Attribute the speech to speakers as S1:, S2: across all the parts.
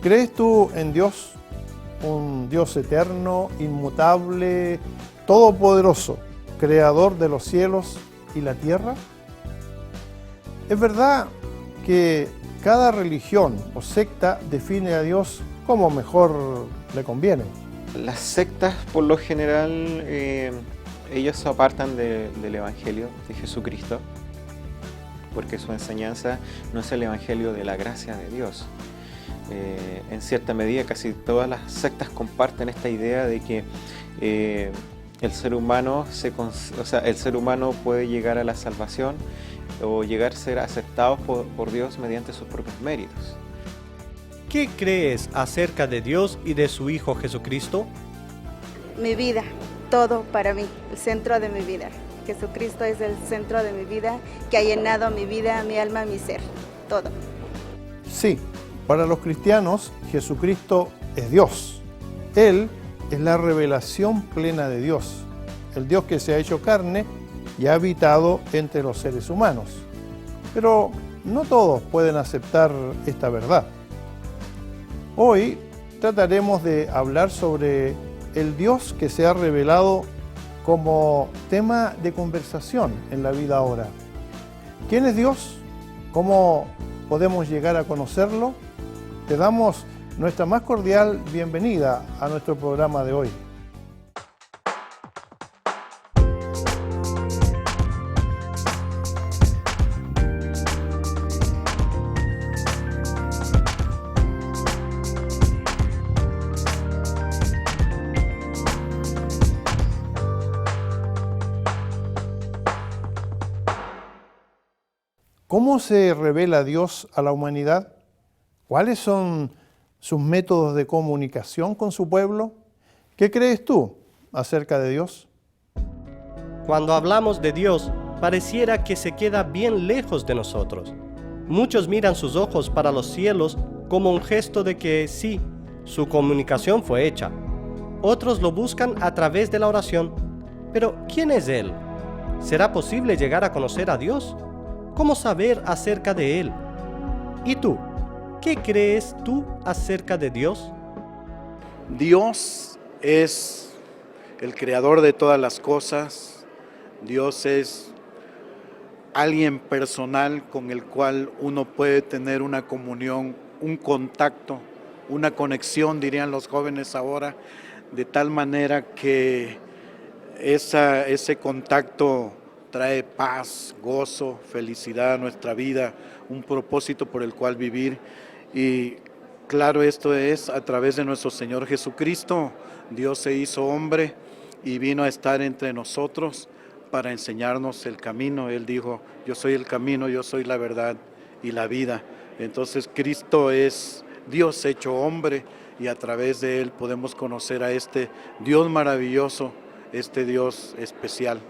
S1: ¿Crees tú en Dios, un Dios eterno, inmutable, todopoderoso, creador de los cielos y la tierra? Es verdad que cada religión o secta define a Dios como mejor le conviene.
S2: Las sectas, por lo general, ellos se apartan del Evangelio de Jesucristo, porque su enseñanza no es el Evangelio de la gracia de Dios. En cierta medida, casi todas las sectas comparten esta idea de que el ser humano puede llegar a la salvación o llegar a ser aceptado por Dios mediante sus propios méritos.
S3: ¿Qué crees acerca de Dios y de su Hijo Jesucristo?
S4: Mi vida, todo para mí, el centro de mi vida. Jesucristo es el centro de mi vida, que ha llenado mi vida, mi alma, mi ser, todo.
S1: Sí, para los cristianos, Jesucristo es Dios. Él es la revelación plena de Dios, el Dios que se ha hecho carne y ha habitado entre los seres humanos. Pero no todos pueden aceptar esta verdad. Hoy trataremos de hablar sobre el Dios que se ha revelado como tema de conversación en la vida ahora. ¿Quién es Dios? ¿Cómo podemos llegar a conocerlo? Te damos nuestra más cordial bienvenida a nuestro programa de hoy. ¿Cómo se revela Dios a la humanidad? ¿Cuáles son sus métodos de comunicación con su pueblo? ¿Qué crees tú acerca de Dios?
S3: Cuando hablamos de Dios, pareciera que se queda bien lejos de nosotros. Muchos miran sus ojos para los cielos como un gesto de que sí, su comunicación fue hecha. Otros lo buscan a través de la oración. Pero, ¿quién es Él? ¿Será posible llegar a conocer a Dios? ¿Cómo saber acerca de Él? ¿Y tú? ¿Qué crees tú acerca de Dios?
S5: Dios es el creador de todas las cosas. Dios es alguien personal con el cual uno puede tener una comunión, un contacto, una conexión, dirían los jóvenes ahora, de tal manera que ese contacto trae paz, gozo, felicidad a nuestra vida, un propósito por el cual vivir. Y claro, esto es a través de nuestro Señor Jesucristo. Dios se hizo hombre y vino a estar entre nosotros para enseñarnos el camino. Él dijo, yo soy el camino, yo soy la verdad y la vida. Entonces Cristo es Dios hecho hombre y a través de Él podemos conocer a este Dios maravilloso, este Dios especial.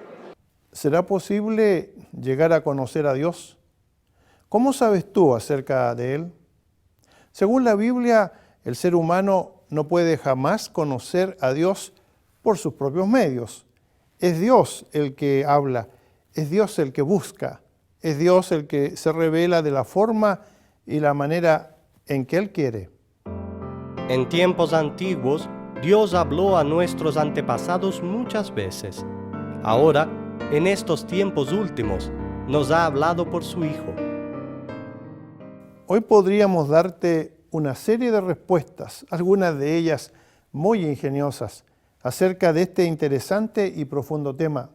S1: ¿Será posible llegar a conocer a Dios? ¿Cómo sabes tú acerca de Él? Según la Biblia, el ser humano no puede jamás conocer a Dios por sus propios medios. Es Dios el que habla, es Dios el que busca, es Dios el que se revela de la forma y la manera en que Él quiere.
S3: En tiempos antiguos, Dios habló a nuestros antepasados muchas veces. Ahora, en estos tiempos últimos, nos ha hablado por su Hijo.
S1: Hoy podríamos darte una serie de respuestas, algunas de ellas muy ingeniosas, acerca de este interesante y profundo tema.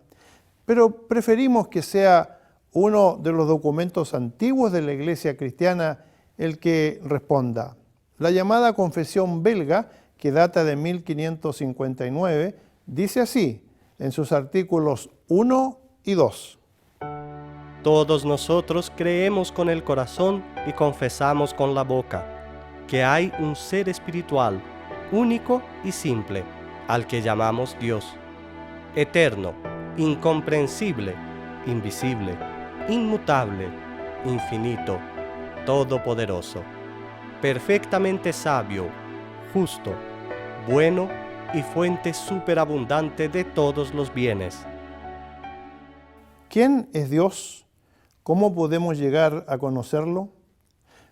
S1: Pero preferimos que sea uno de los documentos antiguos de la Iglesia cristiana el que responda. La llamada Confesión belga, que data de 1559, dice así en sus artículos 1 y 2.
S3: Todos nosotros creemos con el corazón y confesamos con la boca que hay un ser espiritual, único y simple, al que llamamos Dios, eterno, incomprensible, invisible, inmutable, infinito, todopoderoso, perfectamente sabio, justo, bueno y fuente superabundante de todos los bienes.
S1: ¿Quién es Dios? ¿Cómo podemos llegar a conocerlo?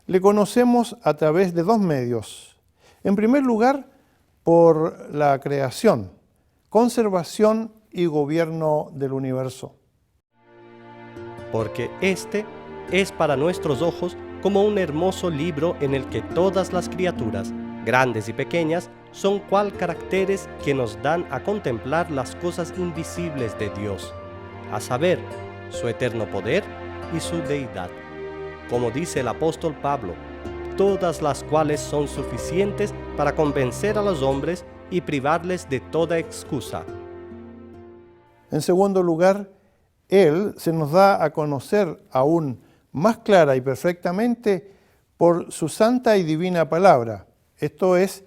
S1: Le conocemos a través de dos medios, En primer lugar, por la creación, conservación y gobierno del universo.
S3: Porque este es para nuestros ojos como un hermoso libro en el que todas las criaturas, grandes y pequeñas, son cual caracteres que nos dan a contemplar las cosas invisibles de Dios, a saber, su eterno poder y su deidad. Como dice el apóstol Pablo, todas las cuales son suficientes para convencer a los hombres y privarles de toda excusa.
S1: En segundo lugar, Él se nos da a conocer aún más clara y perfectamente por su santa y divina palabra. Esto es,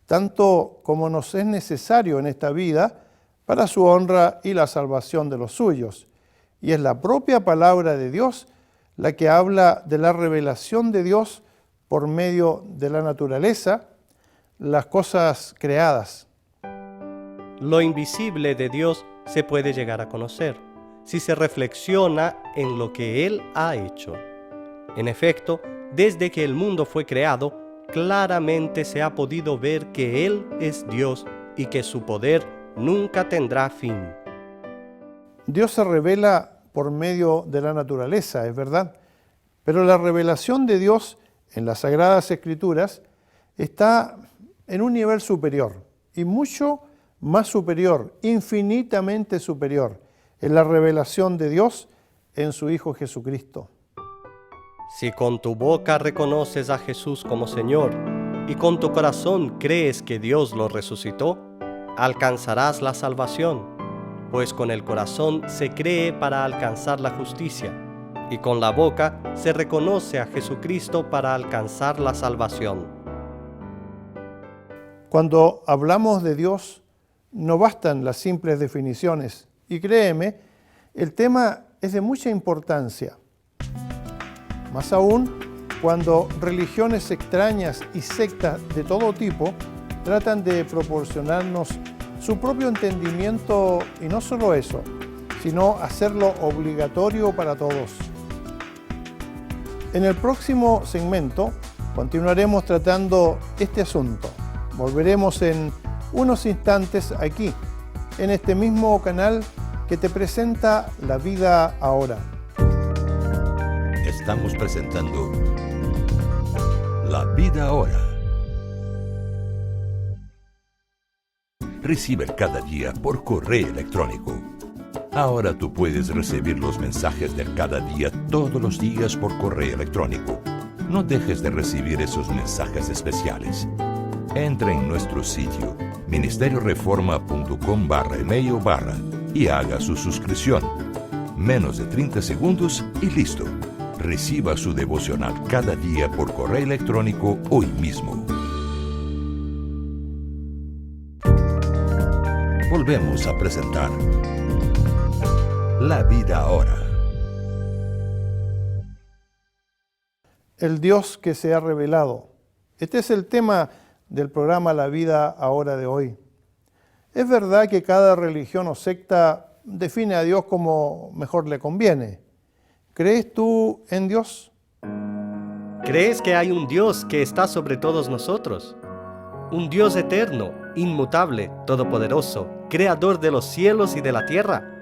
S1: tanto como nos es necesario en esta vida para su honra y la salvación de los suyos. Y es la propia palabra de Dios la que habla de la revelación de Dios por medio de la naturaleza, las cosas creadas.
S3: Lo invisible de Dios se puede llegar a conocer si se reflexiona en lo que Él ha hecho. En efecto, desde que el mundo fue creado, claramente se ha podido ver que Él es Dios y que su poder nunca tendrá fin.
S1: Dios se revela por medio de la naturaleza, es verdad, pero la revelación de Dios en las Sagradas Escrituras está en un nivel superior y mucho más superior, infinitamente superior, en la revelación de Dios en su Hijo Jesucristo.
S3: Si con tu boca reconoces a Jesús como Señor y con tu corazón crees que Dios lo resucitó, alcanzarás la salvación, pues con el corazón se cree para alcanzar la justicia, y con la boca se reconoce a Jesucristo para alcanzar la salvación.
S1: Cuando hablamos de Dios, no bastan las simples definiciones, y créeme, el tema es de mucha importancia. Más aún, cuando religiones extrañas y sectas de todo tipo tratan de proporcionarnos su propio entendimiento, y no solo eso, sino hacerlo obligatorio para todos. En el próximo segmento continuaremos tratando este asunto. Volveremos en unos instantes aquí, en este mismo canal que te presenta La Vida Ahora.
S6: Estamos presentando La Vida Ahora. Recibe cada día por correo electrónico. Ahora tú puedes recibir los mensajes de cada día todos los días por correo electrónico. No dejes de recibir esos mensajes especiales. Entra en nuestro sitio ministerioreforma.com/email/ y haga su suscripción. Menos de 30 segundos y listo. Reciba su devocional cada día por correo electrónico hoy mismo. Volvemos a presentar La Vida Ahora.
S1: El Dios que se ha revelado. Este es el tema del programa La Vida Ahora de hoy. Es verdad que cada religión o secta define a Dios como mejor le conviene. ¿Crees tú en Dios?
S3: ¿Crees que hay un Dios que está sobre todos nosotros? Un Dios eterno, inmutable, todopoderoso, creador de los cielos y de la tierra.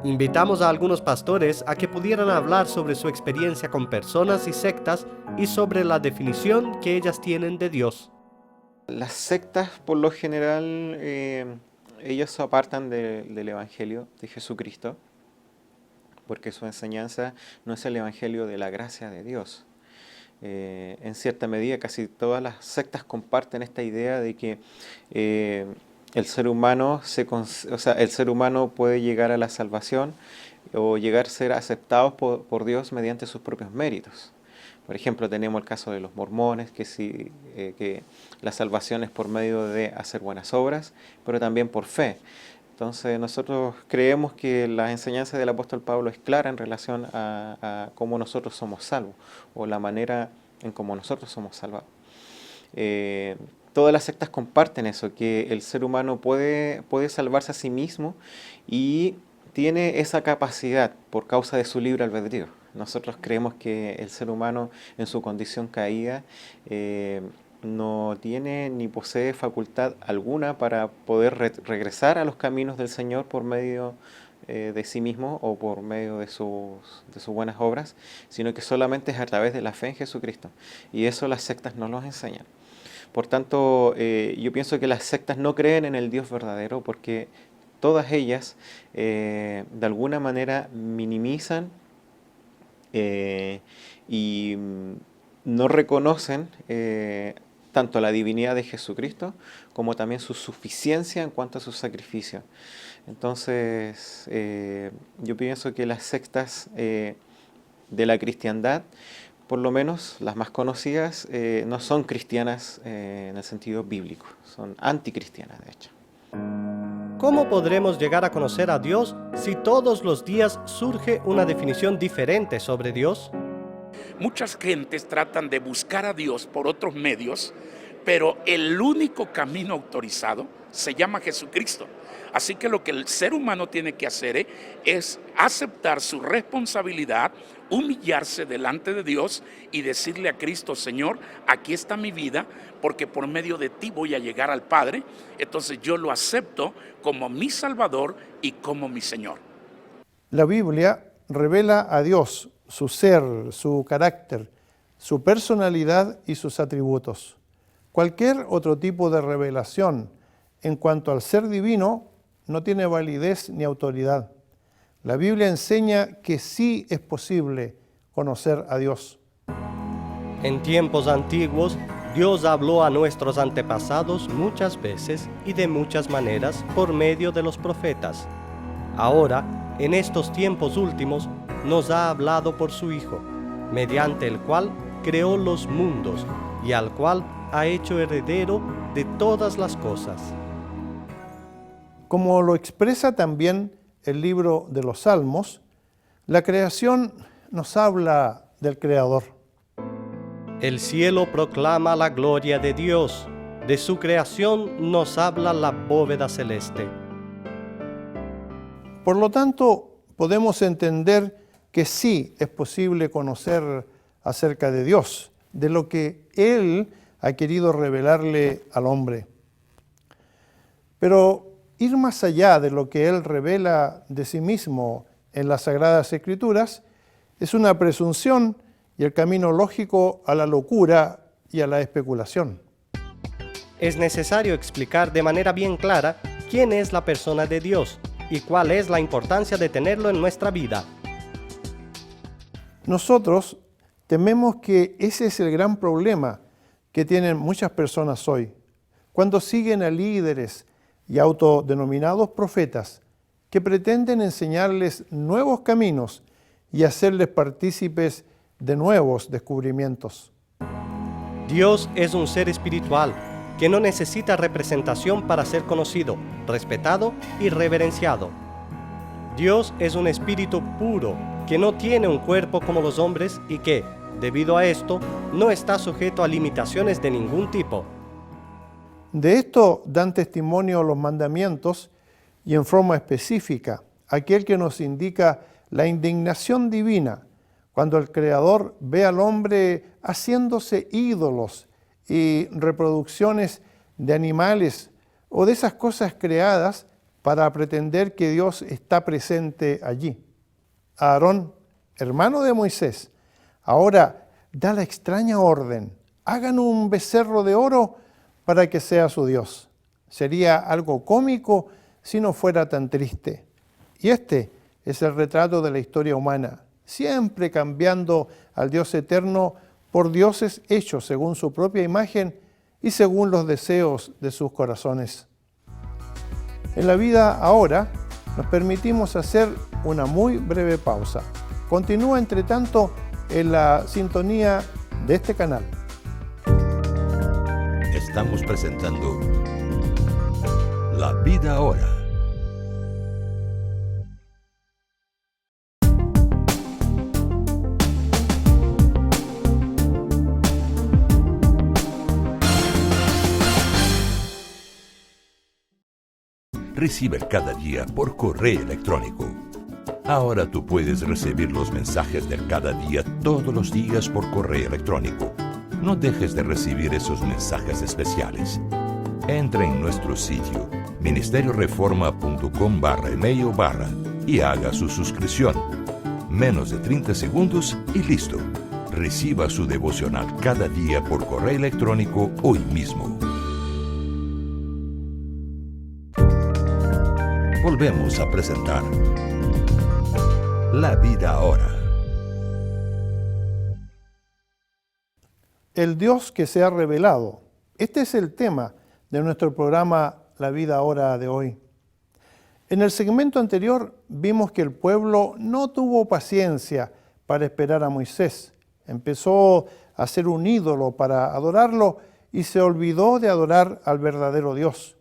S3: Invitamos a algunos pastores a que pudieran hablar sobre su experiencia con personas y sectas y sobre la definición que ellas tienen de Dios.
S2: Las sectas, por lo general, ellos se apartan del Evangelio de Jesucristo, porque su enseñanza no es el Evangelio de la gracia de Dios. En cierta medida, casi todas las sectas comparten esta idea de que el ser humano puede llegar a la salvación o llegar a ser aceptado por Dios mediante sus propios méritos. Por ejemplo, tenemos el caso de los mormones, que la salvación es por medio de hacer buenas obras, pero también por fe. Entonces nosotros creemos que la enseñanza del apóstol Pablo es clara en relación a cómo nosotros somos salvos, o la manera en cómo nosotros somos salvados. Todas las sectas comparten eso, que el ser humano puede salvarse a sí mismo y tiene esa capacidad por causa de su libre albedrío. Nosotros creemos que el ser humano en su condición caída no tiene ni posee facultad alguna para poder regresar a los caminos del Señor por medio de sí mismo o por medio de sus buenas obras, sino que solamente es a través de la fe en Jesucristo. Y eso las sectas no nos enseñan. Por tanto, yo pienso que las sectas no creen en el Dios verdadero porque todas ellas de alguna manera minimizan y no reconocen tanto la divinidad de Jesucristo como también su suficiencia en cuanto a su sacrificio. Entonces, yo pienso que las sectas de la cristiandad, por lo menos las más conocidas, no son cristianas en el sentido bíblico, son anticristianas de hecho.
S3: ¿Cómo podremos llegar a conocer a Dios si todos los días surge una definición diferente sobre Dios?
S7: Muchas gentes tratan de buscar a Dios por otros medios, pero el único camino autorizado se llama Jesucristo. Así que lo que el ser humano tiene que hacer es aceptar su responsabilidad, humillarse delante de Dios y decirle a Cristo: Señor, aquí está mi vida, porque por medio de ti voy a llegar al Padre. Entonces yo lo acepto como mi Salvador y como mi Señor.
S1: La Biblia revela a Dios, su ser, su carácter, su personalidad y sus atributos. Cualquier otro tipo de revelación en cuanto al ser divino no tiene validez ni autoridad. La Biblia enseña que sí es posible conocer a Dios.
S3: En tiempos antiguos, Dios habló a nuestros antepasados muchas veces y de muchas maneras por medio de los profetas. Ahora, en estos tiempos últimos, nos ha hablado por su Hijo, mediante el cual creó los mundos y al cual ha hecho heredero de todas las cosas.
S1: Como lo expresa también el libro de los Salmos, la creación nos habla del Creador.
S3: El cielo proclama la gloria de Dios, de su creación nos habla la bóveda celeste.
S1: Por lo tanto, podemos entender que sí es posible conocer acerca de Dios, de lo que Él ha querido revelarle al hombre. Pero ir más allá de lo que Él revela de sí mismo en las Sagradas Escrituras es una presunción y el camino lógico a la locura y a la especulación.
S3: Es necesario explicar de manera bien clara quién es la persona de Dios y cuál es la importancia de tenerlo en nuestra vida.
S1: Nosotros tememos que ese es el gran problema que tienen muchas personas hoy, cuando siguen a líderes y autodenominados profetas que pretenden enseñarles nuevos caminos y hacerles partícipes de nuevos descubrimientos.
S3: Dios es un ser espiritual que no necesita representación para ser conocido, respetado y reverenciado. Dios es un espíritu puro que no tiene un cuerpo como los hombres y que, debido a esto, no está sujeto a limitaciones de ningún tipo.
S1: De esto dan testimonio los mandamientos y en forma específica aquel que nos indica la indignación divina cuando el Creador ve al hombre haciéndose ídolos y reproducciones de animales o de esas cosas creadas para pretender que Dios está presente allí. Aarón, hermano de Moisés, ahora da la extraña orden: hagan un becerro de oro para que sea su Dios. Sería algo cómico si no fuera tan triste. Y este es el retrato de la historia humana, siempre cambiando al Dios eterno por dioses hechos según su propia imagen y según los deseos de sus corazones. En la vida ahora nos permitimos hacer una muy breve pausa. Continúa entre tanto en la sintonía de este canal.
S6: Estamos presentando La Vida Ahora. Recibe cada día por correo electrónico. Ahora tú puedes recibir los mensajes de cada día todos los días por correo electrónico. No dejes de recibir esos mensajes especiales. Entre en nuestro sitio ministerioreforma.com/email/ y haga su suscripción. Menos de 30 segundos y listo. Reciba su devocional cada día por correo electrónico hoy mismo. Volvemos a presentar La Vida Ahora.
S1: El Dios que se ha revelado. Este es el tema de nuestro programa La Vida Ahora de hoy. En el segmento anterior vimos que el pueblo no tuvo paciencia para esperar a Moisés. Empezó a hacer un ídolo para adorarlo y se olvidó de adorar al verdadero Dios.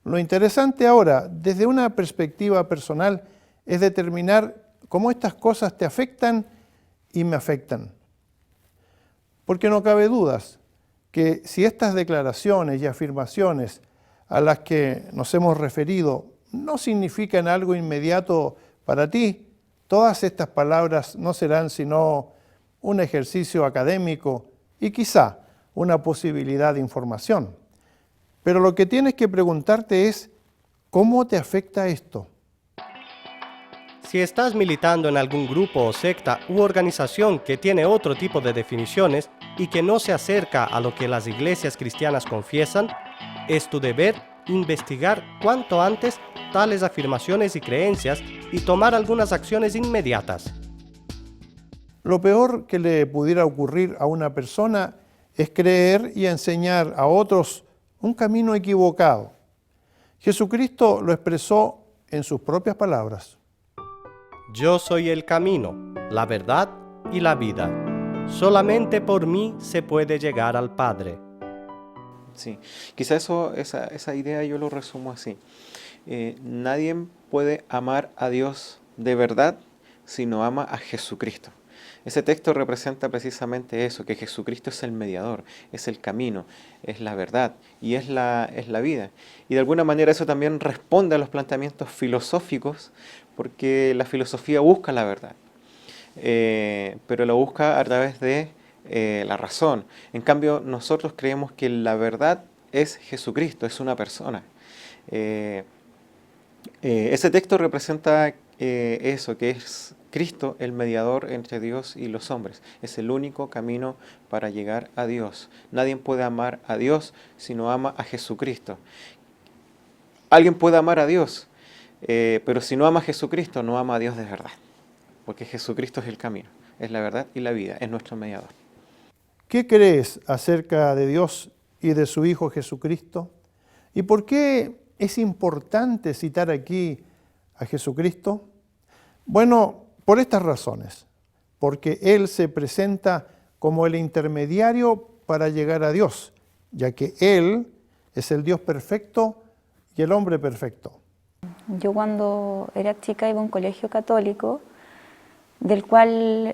S1: Lo interesante ahora, desde una perspectiva personal, es determinar cómo estas cosas te afectan y me afectan. Porque no cabe dudas que si estas declaraciones y afirmaciones a las que nos hemos referido no significan algo inmediato para ti, todas estas palabras no serán sino un ejercicio académico y quizá una posibilidad de información. Pero lo que tienes que preguntarte es, ¿cómo te afecta esto?
S3: Si estás militando en algún grupo o secta u organización que tiene otro tipo de definiciones y que no se acerca a lo que las iglesias cristianas confiesan, es tu deber investigar cuanto antes tales afirmaciones y creencias y tomar algunas acciones inmediatas.
S1: Lo peor que le pudiera ocurrir a una persona es creer y enseñar a otros un camino equivocado. Jesucristo lo expresó en sus propias palabras.
S3: Yo soy el camino, la verdad y la vida. Solamente por mí se puede llegar al Padre.
S2: Sí, quizá esa idea yo lo resumo así. Nadie puede amar a Dios de verdad si no ama a Jesucristo. Ese texto representa precisamente eso, que Jesucristo es el mediador, es el camino, es la verdad y es la vida. Y de alguna manera eso también responde a los planteamientos filosóficos, porque la filosofía busca la verdad, pero la busca a través de la razón. En cambio, nosotros creemos que la verdad es Jesucristo, es una persona. Ese texto representa eso, que es Cristo el mediador entre Dios y los hombres. Es el único camino para llegar a Dios. Nadie puede amar a Dios si no ama a Jesucristo. Alguien puede amar a Dios, pero si no ama a Jesucristo, no ama a Dios de verdad. Porque Jesucristo es el camino, es la verdad y la vida, es nuestro mediador.
S1: ¿Qué crees acerca de Dios y de su Hijo Jesucristo? ¿Y por qué es importante citar aquí a Jesucristo? Bueno, por estas razones. Porque Él se presenta como el intermediario para llegar a Dios, ya que Él es el Dios perfecto y el hombre perfecto.
S8: Yo cuando era chica iba a un colegio católico, del cual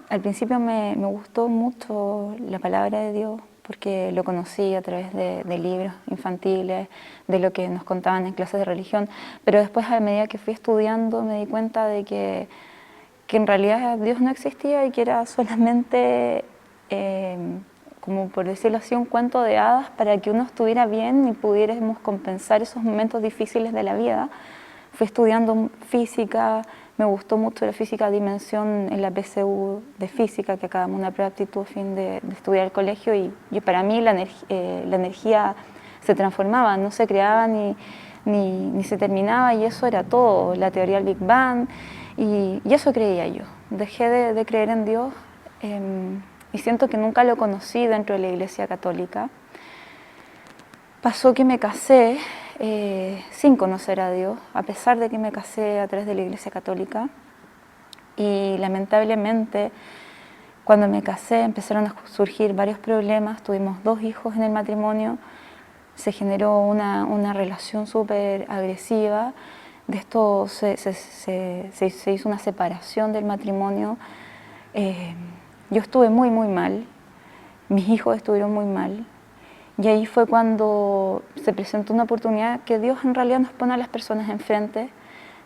S8: al principio me gustó mucho la palabra de Dios, porque lo conocí a través de libros infantiles, de lo que nos contaban en clases de religión, pero después a medida que fui estudiando me di cuenta de que en realidad Dios no existía y que era solamente, como por decirlo así, un cuento de hadas para que uno estuviera bien y pudiéramos compensar esos momentos difíciles de la vida. Fui estudiando física, me gustó mucho la física dimensión en la PSU de física, que acabamos una prueba de aptitud a fin de estudiar el colegio, y para mí la energía se transformaba, no se creaba ni se terminaba, y eso era todo, la teoría del Big Bang, y eso creía yo. Dejé de creer en Dios y siento que nunca lo conocí dentro de la Iglesia Católica. Pasó que me casé sin conocer a Dios, a pesar de que me casé a través de la Iglesia Católica, y lamentablemente cuando me casé empezaron a surgir varios problemas. Tuvimos 2 hijos en el matrimonio, se generó una relación súper agresiva. De esto se hizo una separación del matrimonio. Yo estuve muy mal, mis hijos estuvieron muy mal. Y ahí fue cuando se presentó una oportunidad que Dios en realidad nos pone a las personas enfrente.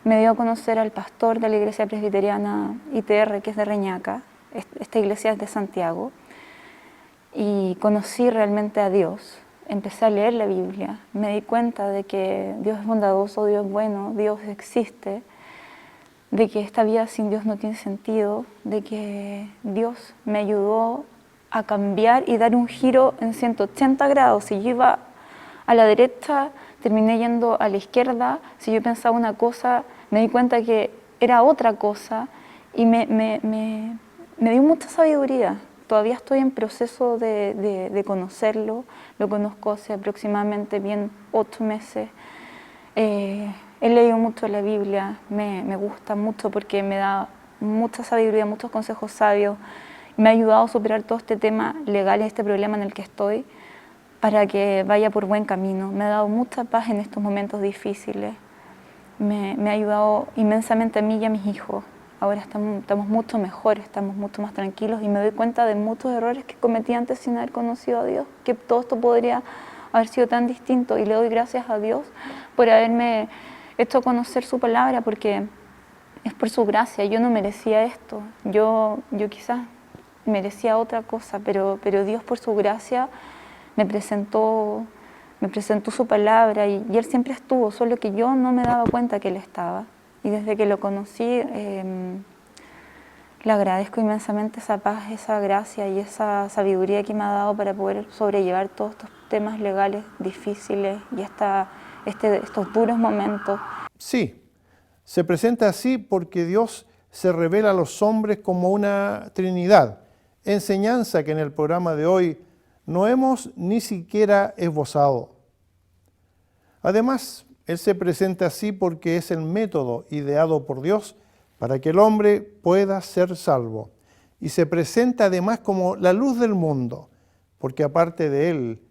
S8: Me dio a conocer al pastor de la iglesia presbiteriana ITR, que es de Reñaca. Esta iglesia es de Santiago. y conocí realmente a Dios. Empecé a leer la Biblia, me di cuenta de que Dios es bondadoso, Dios es bueno, Dios existe, de que esta vida sin Dios no tiene sentido, de que Dios me ayudó a cambiar y dar un giro en 180 grados. Si yo iba a la derecha, terminé yendo a la izquierda. Si yo pensaba una cosa, me di cuenta que era otra cosa y me dio mucha sabiduría. Todavía estoy en proceso de conocerlo. Lo conozco hace aproximadamente bien 8 meses. He leído mucho la Biblia, me gusta mucho porque me da mucha sabiduría, muchos consejos sabios. Me ha ayudado a superar todo este tema legal y este problema en el que estoy para que vaya por buen camino. Me ha dado mucha paz en estos momentos difíciles. Me ha ayudado inmensamente a mí y a mis hijos. Ahora estamos mucho mejor, estamos mucho más tranquilos y me doy cuenta de muchos errores que cometí antes sin haber conocido a Dios, que todo esto podría haber sido tan distinto, y le doy gracias a Dios por haberme hecho conocer su palabra, porque es por su gracia. Yo no merecía esto, yo quizás merecía otra cosa, pero Dios por su gracia me presentó su palabra y Él siempre estuvo, solo que yo no me daba cuenta que Él estaba. Y desde que lo conocí, le agradezco inmensamente esa paz, esa gracia y esa sabiduría que me ha dado para poder sobrellevar todos estos temas legales difíciles y estos duros momentos.
S1: Sí, se presenta así porque Dios se revela a los hombres como una Trinidad, enseñanza que en el programa de hoy no hemos ni siquiera esbozado. Además, Él se presenta así porque es el método ideado por Dios para que el hombre pueda ser salvo. Y se presenta además como la luz del mundo, porque aparte de Él,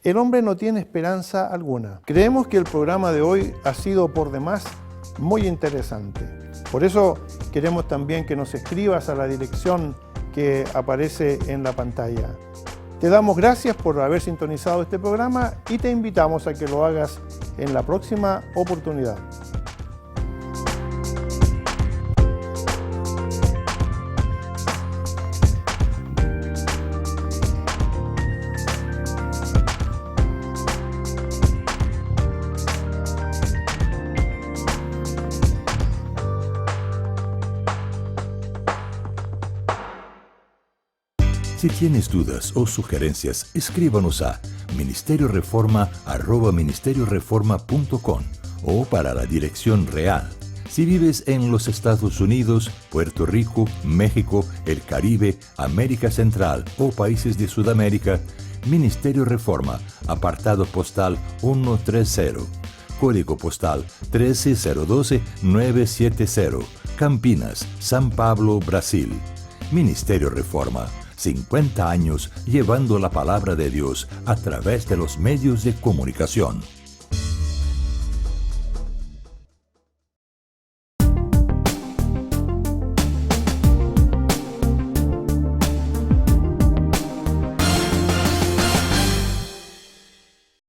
S1: el hombre no tiene esperanza alguna. Creemos que el programa de hoy ha sido por demás muy interesante. Por eso queremos también que nos escribas a la dirección que aparece en la pantalla. Te damos gracias por haber sintonizado este programa y te invitamos a que lo hagas en la próxima oportunidad.
S6: Si tienes dudas o sugerencias, escríbanos a ministerioreforma@ministerioreforma.com o para la dirección real. Si vives en los Estados Unidos, Puerto Rico, México, el Caribe, América Central o países de Sudamérica, Ministerio Reforma, apartado postal 130, código postal 13012-970, Campinas, San Pablo, Brasil. Ministerio Reforma, 50 años llevando la palabra de Dios a través de los medios de comunicación.